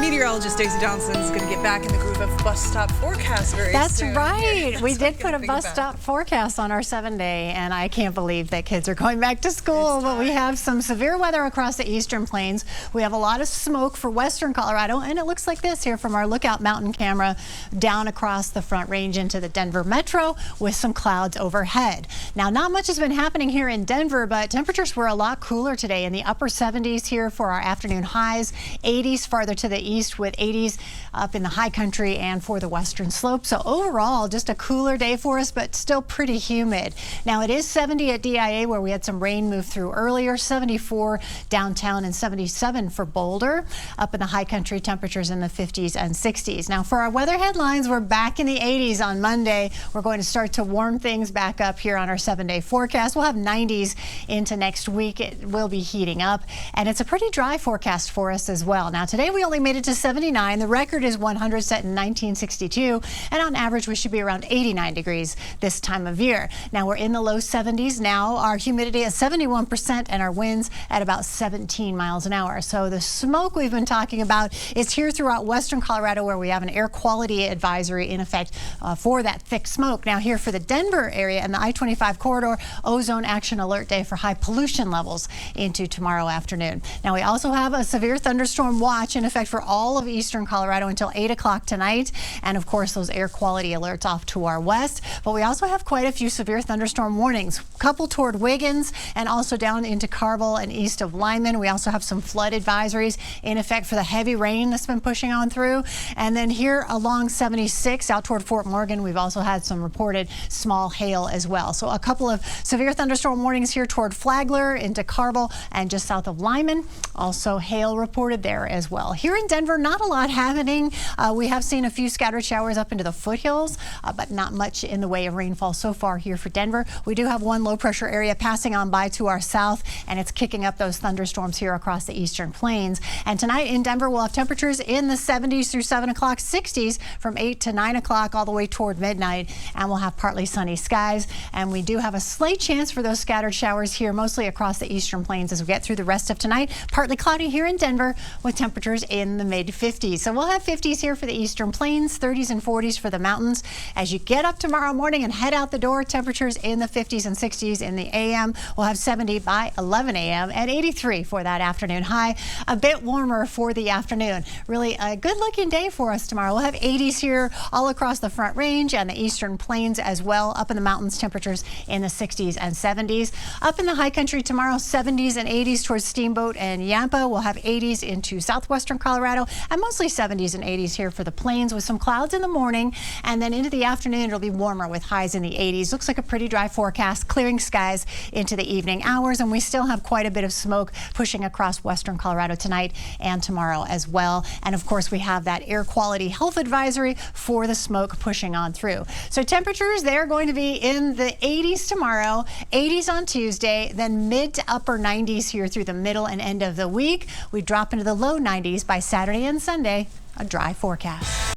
Meteorologist Stacey Donaldson is going to get back in the groove of bus stop forecast very That's soon. right. Yeah, we did put a bus stop forecast on our 7-day, and I can't believe that kids are going back to school. But we have some severe weather across the eastern plains. We have a lot of smoke for western Colorado, and it looks like this here from our Lookout Mountain camera down across the Front Range into the Denver metro with some clouds overhead. Now, not much has been happening here in Denver, but temperatures were a lot cooler today in the upper 70s here for our afternoon highs, 80s farther to the east with 80s up in the high country and for the western slope. So overall, just a cooler day for us, but still pretty humid. Now, it is 70 at DIA where we had some rain move through earlier, 74 downtown and 77 for Boulder. Up in the high country, temperatures in the 50s and 60s. Now, for our weather headlines, we're back in the 80s on Monday. We're going to start to warm things back up here on our 7-day forecast. We'll have 90s into next week. It will be heating up, and it's a pretty dry forecast for us as well. Now, today we only made it to 79. The record is 100 set in 1962, and on average we should be around 89 degrees this time of year. Now, we're in the low 70s now. Our humidity is 71% and our winds at about 17 miles an hour. So the smoke we've been talking about is here throughout western Colorado, where we have an air quality advisory in effect for that thick smoke. Now, here for the Denver area and the I-25 corridor, ozone action alert day for high pollution levels into tomorrow afternoon. Now, we also have a severe thunderstorm watch in effect for all of eastern Colorado until 8 o'clock tonight. And of course, those air quality alerts off to our west. But we also have quite a few severe thunderstorm warnings, a couple toward Wiggins and also down into Carville and east of Lyman. We also have some flood advisories in effect for the heavy rain that's been pushing on through. And then here along 76 out toward Fort Morgan, we've also had some reported small hail as well. So a couple of severe thunderstorm warnings here toward Flagler into Carville and just south of Lyman. Also hail reported there as well. Here in Denver, not a lot happening. We have seen a few scattered showers up into the foothills, but not much in the way of rainfall so far here for Denver. We do have one low pressure area passing on by to our south, and it's kicking up those thunderstorms here across the eastern plains. And tonight in Denver, we'll have temperatures in the 70s through 7 o'clock, 60s from 8 to 9 o'clock all the way toward midnight, and we'll have partly sunny skies. And we do have a slight chance for those scattered showers here, mostly across the eastern plains as we get through the rest of tonight. Partly cloudy here in Denver with temperatures in the mid-50s. So we'll have 50s here for the eastern plains, 30s and 40s for the mountains. As you get up tomorrow morning and head out the door, temperatures in the 50s and 60s in the AM. We'll have 70 by 11 a.m. and 83 for that afternoon high. A bit warmer for the afternoon. Really a good-looking day for us tomorrow. We'll have 80s here all across the Front Range and the eastern plains as well. Up in the mountains, temperatures in the 60s and 70s. Up in the high country tomorrow, 70s and 80s towards Steamboat and Yampa. We'll have 80s into southwestern Colorado and mostly 70s and 80s here for the plains with some clouds in the morning, and then into the afternoon it'll be warmer with highs in the 80s. Looks like a pretty dry forecast, clearing skies into the evening hours, and we still have quite a bit of smoke pushing across western Colorado tonight and tomorrow as well. And of course, we have that air quality health advisory for the smoke pushing on through. So temperatures, they're going to be in the 80s tomorrow, 80s on Tuesday, then mid to upper 90s here through the middle and end of the week. We drop into the low 90s by Saturday and Sunday, a dry forecast.